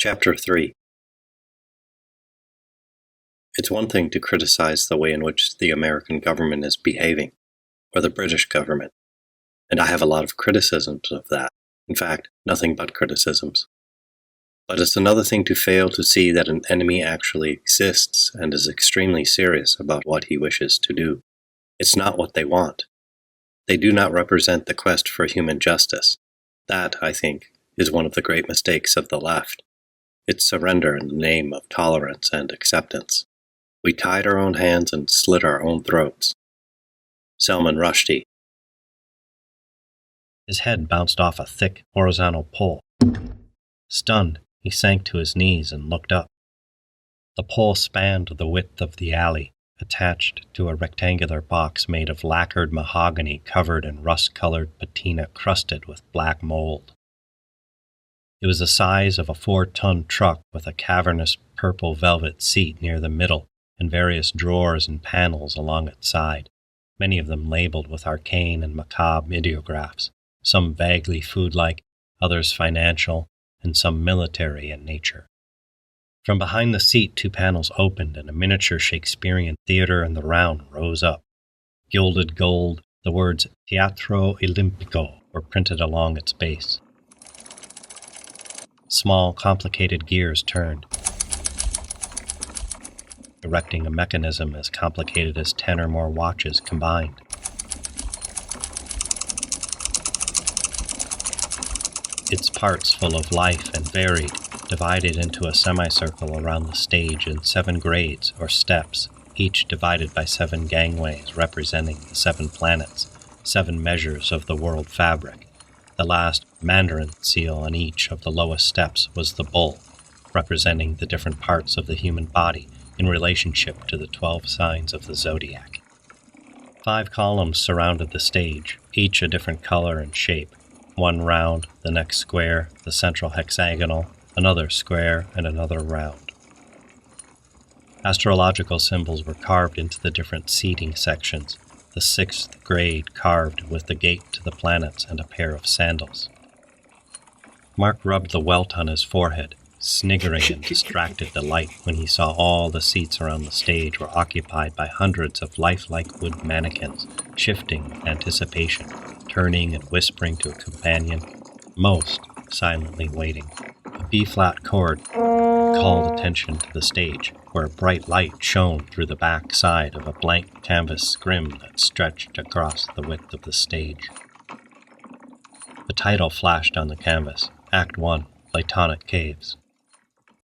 Chapter 3. It's one thing to criticize the way in which the American government is behaving, or the British government, and I have a lot of criticisms of that. In fact, nothing but criticisms. But it's another thing to fail to see that an enemy actually exists and is extremely serious about what he wishes to do. It's not what they want. They do not represent the quest for human justice. That, I think, is one of the great mistakes of the left. It's surrender in the name of tolerance and acceptance. We tied our own hands and slit our own throats. Salman Rushdie. His head bounced off a thick, horizontal pole. Stunned, he sank to his knees and looked up. The pole spanned the width of the alley, attached to a rectangular box made of lacquered mahogany covered in rust-colored patina crusted with black mold. It was the size of a 4-ton truck with a cavernous purple velvet seat near the middle and various drawers and panels along its side, many of them labeled with arcane and macabre ideographs, some vaguely food-like, others financial, and some military in nature. From behind the seat, 2 panels opened and a miniature Shakespearean theater in the round rose up. Gilded gold, the words Teatro Olimpico were printed along its base. Small, complicated gears turned, erecting a mechanism as complicated as 10 or more watches combined. Its parts full of life and varied, divided into a semicircle around the stage in 7 grades or steps, each divided by 7 gangways representing the 7 planets, 7 measures of the world fabric. The last mandarin seal on each of the lowest steps was the bull, representing the different parts of the human body in relationship to the 12 signs of the zodiac. 5 columns surrounded the stage, each a different color and shape, one round, the next square, the central hexagonal, another square, and another round. Astrological symbols were carved into the different seating sections, the 6th grade carved with the gate to the planets and a pair of sandals. Mark rubbed the welt on his forehead, sniggering in distracted delight when he saw all the seats around the stage were occupied by hundreds of lifelike wood mannequins, shifting with anticipation, turning and whispering to a companion, most silently waiting. A B-flat chord called attention to the stage, where a bright light shone through the back side of a blank canvas scrim that stretched across the width of the stage. The title flashed on the canvas, Act 1, Platonic Caves.